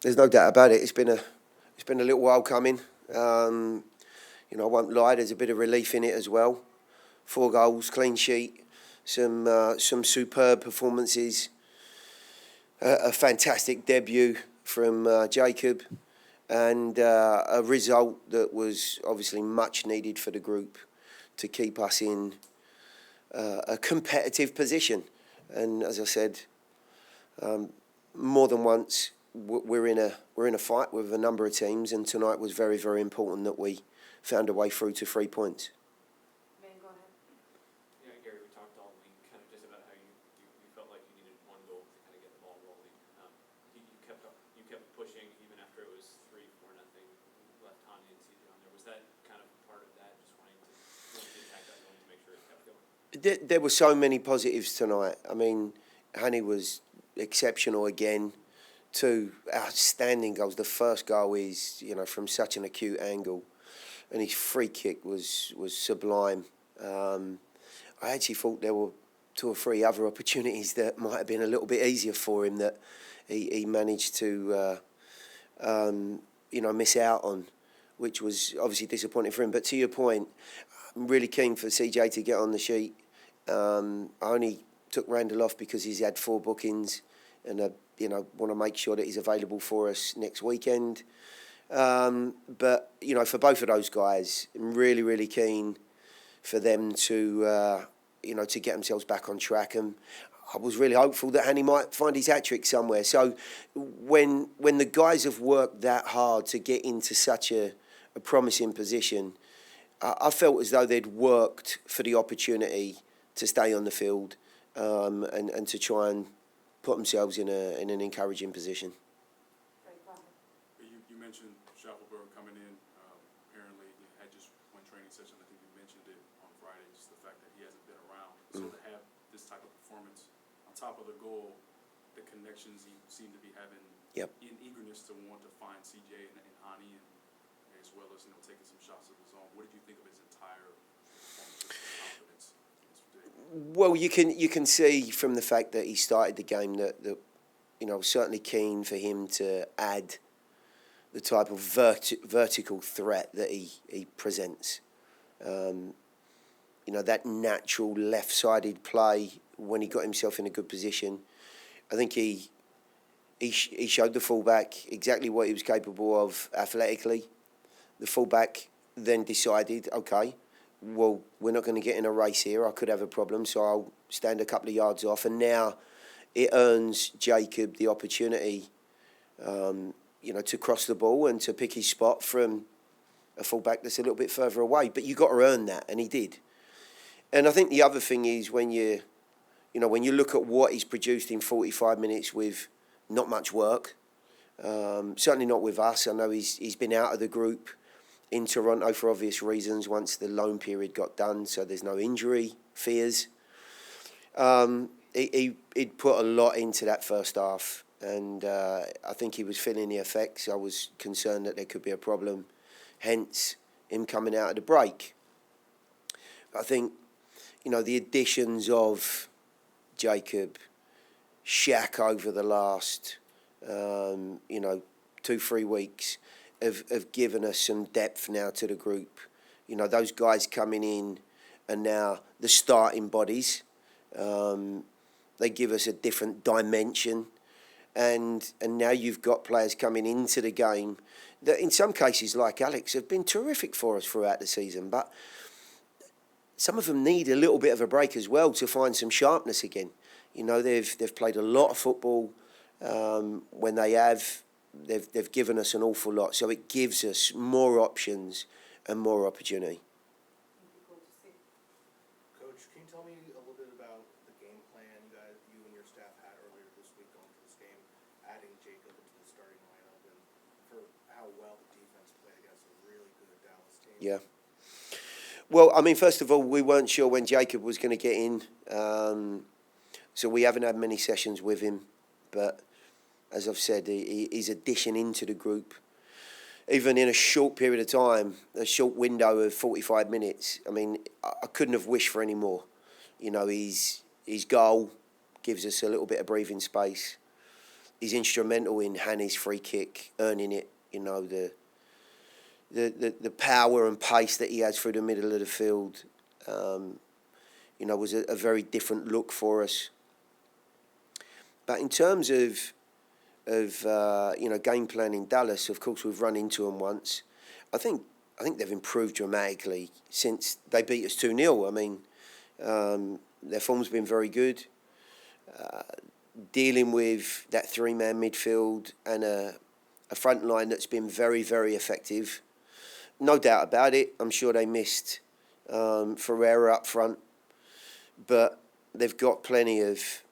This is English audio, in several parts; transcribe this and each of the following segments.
There's no doubt about it. It's been a little while coming. I won't lie. There's a bit of relief in it as well. 4 goals, clean sheet, some superb performances, a fantastic debut from Jacob, and a result that was obviously much needed for the group to keep us in a competitive position. And as I said, more than once, we're in a fight with a number of teams, and tonight was very, very important that we found a way through to 3 points. Man, go ahead. Yeah, Gary, we talked all week kind of just about how you felt like you needed 1 goal to kind of get the ball rolling. You kept pushing even after it was 3-4 nothing. Left Tanya and CJ on there. Was that kind of part of that? Just wanting to attack that goal to make sure it kept going. There were so many positives tonight. I mean, Hani was exceptional again. 2 outstanding goals. The first goal is, from such an acute angle, and his free kick was sublime. I actually thought there were 2 or 3 other opportunities that might have been a little bit easier for him that he managed to, miss out on, which was obviously disappointing for him. But to your point, I'm really keen for CJ to get on the sheet. I only took Randall off because he's had 4 bookings, and want to make sure that he's available for us next weekend. But for both of those guys, I'm really, really keen for them to to get themselves back on track. And I was really hopeful that Hani might find his hat-trick somewhere. So when the guys have worked that hard to get into such a promising position, I felt as though they'd worked for the opportunity to stay on the field and to try and put themselves in an encouraging position. You mentioned Schaffelberg coming in. Apparently, he had just 1 training session. I think you mentioned it on Friday, just the fact that he hasn't been around. So to have this type of performance on top of the goal, the connections he seemed to be having, in eagerness to want to find CJ and Hani, and as well as taking some shots of his own. What did you think of his entire performance and confidence? Well, you can see from the fact that he started the game that I was certainly keen for him to add the type of vertical threat that he presents. That natural left-sided play when he got himself in a good position. I think he showed the fullback exactly what he was capable of athletically. The fullback then decided, okay, well, we're not going to get in a race here. I could have a problem, so I'll stand a couple of yards off. And now it earns Jacob the opportunity, to cross the ball and to pick his spot from a fullback that's a little bit further away. But you got to earn that, and he did. And I think the other thing is when you look at what he's produced in 45 minutes with not much work, certainly not with us. I know he's been out of the group in Toronto for obvious reasons once the loan period got done, so there's no injury fears. He'd put a lot into that first half, and I think he was feeling the effects. I was concerned that there could be a problem, hence him coming out of the break. I think, the additions of Jacob, Shaq over the last, 2-3 weeks, have given us some depth now to the group. Those guys coming in are now the starting bodies. They give us a different dimension. And now you've got players coming into the game that in some cases, like Alex, have been terrific for us throughout the season. But some of them need a little bit of a break as well to find some sharpness again. They've played a lot of football. When they have, they've given us an awful lot, so it gives us more options and more opportunity. Coach, can you tell me a little bit about the game plan you and your staff had earlier this week going to this game, adding Jacob into the starting lineup, and for how well the defense played against a really good Dallas team? Yeah. Well, I mean, first of all, we weren't sure when Jacob was going to get in, so we haven't had many sessions with him, but as I've said, his addition into the group, even in a short period of time, a short window of 45 minutes, I mean, I couldn't have wished for any more. His goal gives us a little bit of breathing space. is instrumental in Hanny's free kick, earning it. You know, the power and pace that he has through the middle of the field, you know, was a very different look for us. But in terms of you know, game plan in Dallas, of course, we've run into them once. I think they've improved dramatically since they beat us 2-0. I mean, their form's been very good. Dealing with that three-man midfield and a front line that's been very, very effective. No doubt about it. I'm sure they missed Ferreira up front. But they've got plenty of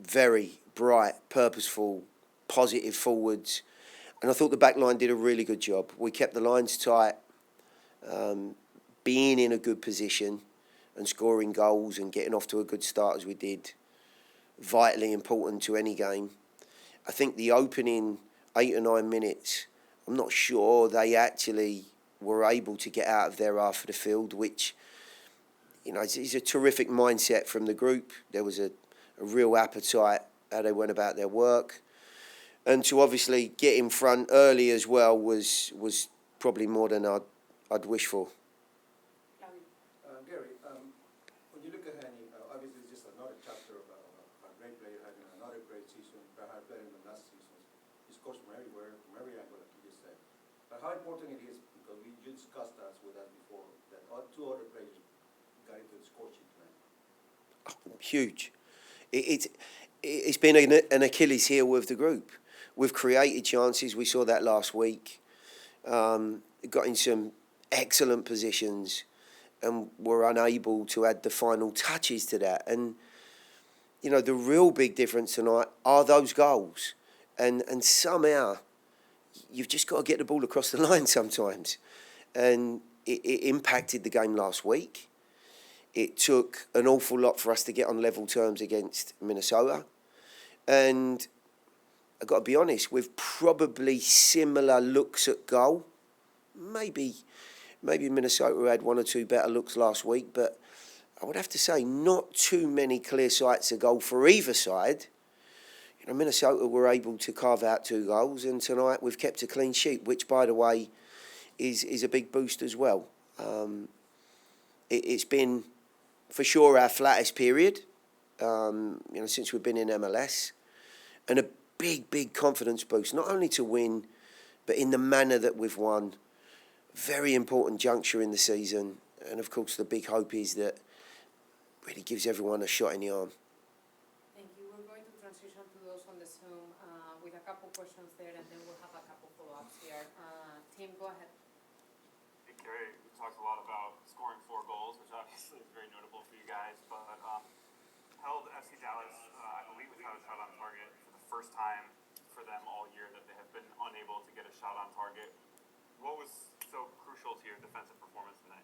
very bright, purposeful, positive forwards. And I thought the back line did a really good job. We kept the lines tight, being in a good position and scoring goals and getting off to a good start as we did. Vitally important to any game. I think the opening 8 or 9 minutes, I'm not sure they actually were able to get out of their half of the field, which, you know, is a terrific mindset from the group. There was a real appetite how they went about their work. And to obviously get in front early as well was probably more than I'd wish for. Gary, when you look at Henny, obviously it's just another chapter of a great player having another great season, perhaps better than last season. He scores from everywhere, from every angle, like you just said. But how important it is, because you discussed us with that before, that 2 other players got into the score sheet tonight. Huge. It's been an Achilles heel of the group. We've created chances. We saw that last week. Got in some excellent positions and were unable to add the final touches to that. And, you know, the real big difference tonight are those goals. And somehow you've just got to get the ball across the line sometimes. And it impacted the game last week. It took an awful lot for us to get on level terms against Minnesota. And I've got to be honest, with probably similar looks at goal. Maybe Minnesota had 1 or 2 better looks last week, but I would have to say not too many clear sights of goal for either side. You know, Minnesota were able to carve out 2 goals, and tonight we've kept a clean sheet, which, by the way, is a big boost as well. It's been, for sure, our flattest period, you know, since we've been in MLS, and a big confidence boost, not only to win, but in the manner that we've won. Very important juncture in the season, and of course the big hope is that really gives everyone a shot in the arm. Thank you. We're going to transition to those on the Zoom with a couple questions there, and then we'll have a couple follow-ups here. Tim, go ahead. Hey, Gary, we talked a lot about scoring 4 goals, which obviously is very notable for you guys, but held FC Dallas, I believe, without a shot on target for the first time for them all year that they have been unable to get a shot on target. What was so crucial to your defensive performance tonight?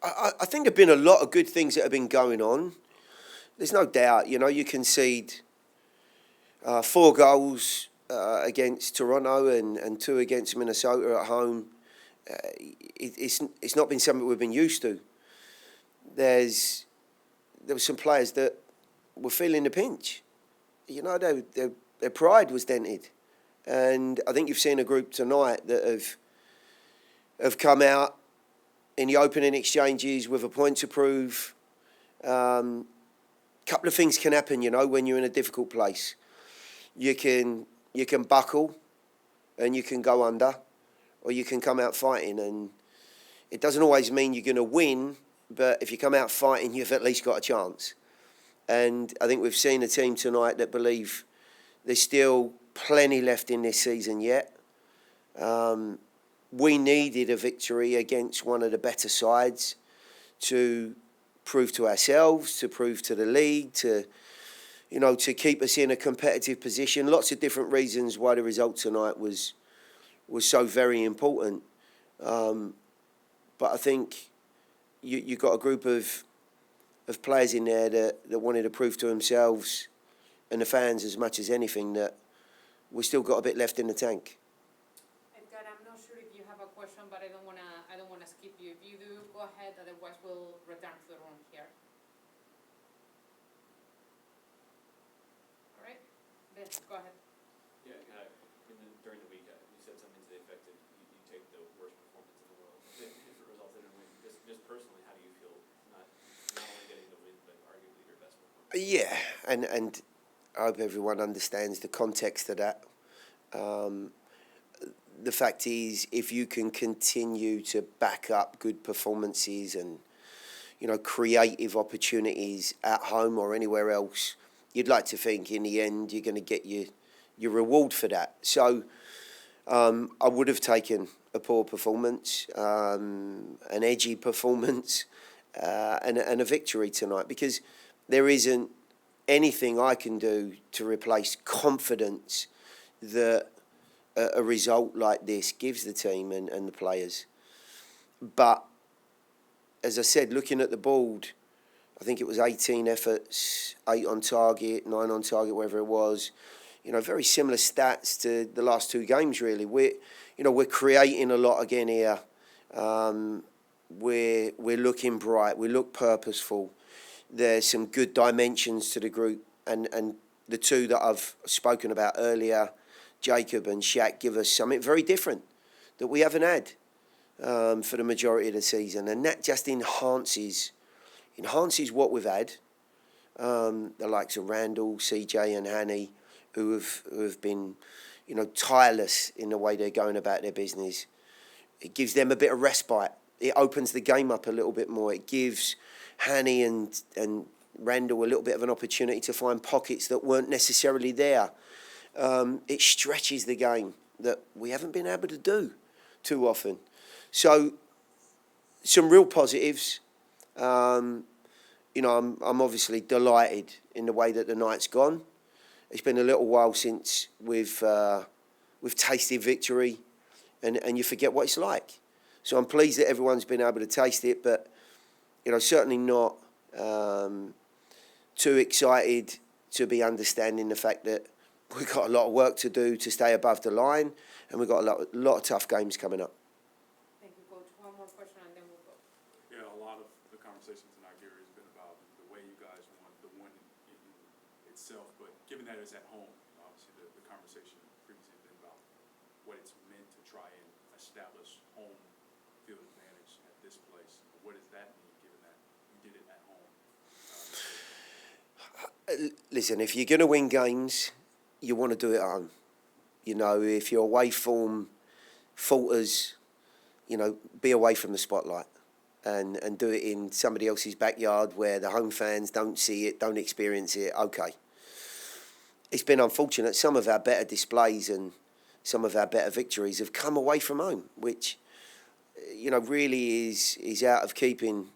I think there have been a lot of good things that have been going on. There's no doubt, you know, you concede 4 goals against Toronto and 2 against Minnesota at home. It's not been something we've been used to. There were some players that were feeling the pinch. You know, their pride was dented. And I think you've seen a group tonight that have come out in the opening exchanges with a point to prove. Couple of things can happen, you know, when you're in a difficult place. You can buckle and you can go under, or you can come out fighting. And it doesn't always mean you're going to win, but if you come out fighting, you've at least got a chance. And I think we've seen a team tonight that believe there's still plenty left in this season yet. We needed a victory against one of the better sides to prove to ourselves, to prove to the league, to keep us in a competitive position. Lots of different reasons why the result tonight was so very important. But I think you got a group of players in there that wanted to prove to themselves and the fans as much as anything that we still got a bit left in the tank. Edgar, I'm not sure if you have a question, but I don't wanna skip you. If you do, go ahead. Otherwise, we'll return to the room here. All right. Okay, go ahead. Yeah, during the week, you said something to the effect that you take the worst performance in the world if it resulted in a win. Just personally, how do you feel not only getting the win, but arguably your best performance? Yeah, and I hope everyone understands the context of that. The fact is, if you can continue to back up good performances and, creative opportunities at home or anywhere else, you'd like to think in the end you're going to get your reward for that. So I would have taken a poor performance, an edgy performance, and a victory tonight, because there isn't anything I can do to replace confidence that a result like this gives the team and the players. But as I said, looking at the board, I think it was 18 efforts, 8 on target, 9 on target, wherever it was. Very similar stats to the last 2 games, really. We're creating a lot again here. We're looking bright. We look purposeful. There's some good dimensions to the group, and the 2 that I've spoken about earlier, Jacob and Shaq, give us something very different that we haven't had for the majority of the season, and that just enhances what we've had. The likes of Randall, CJ, and Hanny, who have been, tireless in the way they're going about their business. It gives them a bit of respite. It opens the game up a little bit more. It gives Hanny and Randall a little bit of an opportunity to find pockets that weren't necessarily there. It stretches the game that we haven't been able to do too often. So, some real positives. I'm obviously delighted in the way that the night's gone. It's been a little while since we've tasted victory, and you forget what it's like. So I'm pleased that everyone's been able to taste it, but certainly not too excited to be understanding the fact that we've got a lot of work to do to stay above the line, and we've got a lot of tough games coming up. Thank you, Coach. One more question and then we'll go. Yeah, a lot of the conversation tonight, Gary, has been about the way you guys won, the win itself. But given that it's at home, obviously the conversation previously has been about what it's meant to try and establish home field advantage at this place. What does that mean, given that you did it at home? Listen, if you're going to win games, you want to do it at home. If your away form falters, be away from the spotlight and do it in somebody else's backyard where the home fans don't see it, don't experience it. Okay. It's been unfortunate. Some of our better displays and some of our better victories have come away from home, which, really is out of keeping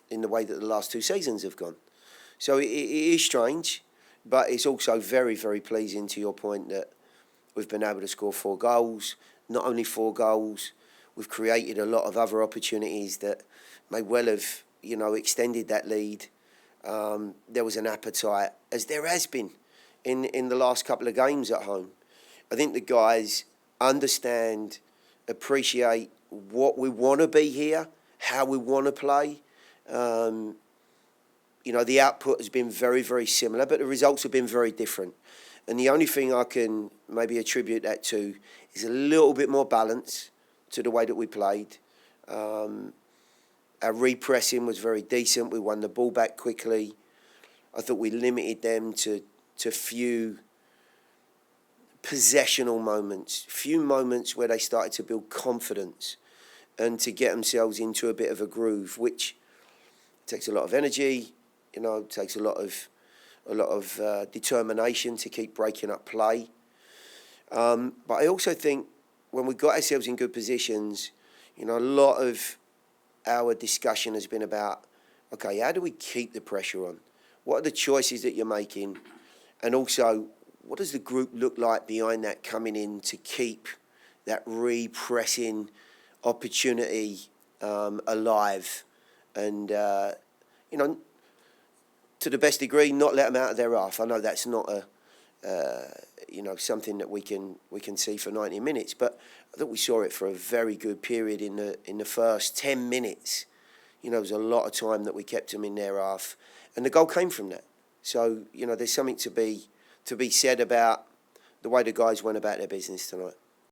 in the way that the last 2 seasons have gone. So it is strange, but it's also very, very pleasing, to your point, that we've been able to score 4 goals. Not only 4 goals, we've created a lot of other opportunities that may well have, extended that lead. There was an appetite, as there has been in the last couple of games at home. I think the guys understand, appreciate what we want to be here, how we want to play. The output has been very, very similar, but the results have been very different. And the only thing I can maybe attribute that to is a little bit more balance to the way that we played. Our repressing was very decent. We won the ball back quickly. I thought we limited them to few possessional moments, few moments where they started to build confidence and to get themselves into a bit of a groove, which takes a lot of energy. Takes a lot of determination to keep breaking up play. But I also think when we got ourselves in good positions, a lot of our discussion has been about, okay, how do we keep the pressure on? What are the choices that you're making? And also, what does the group look like behind that coming in to keep that repressing opportunity alive? And, to the best degree, not let them out of their half. I know that's not something that we can see for 90 minutes, but I think we saw it for a very good period in the first 10 minutes. There was a lot of time that we kept them in their half, and the goal came from that. So there's something to be said about the way the guys went about their business tonight.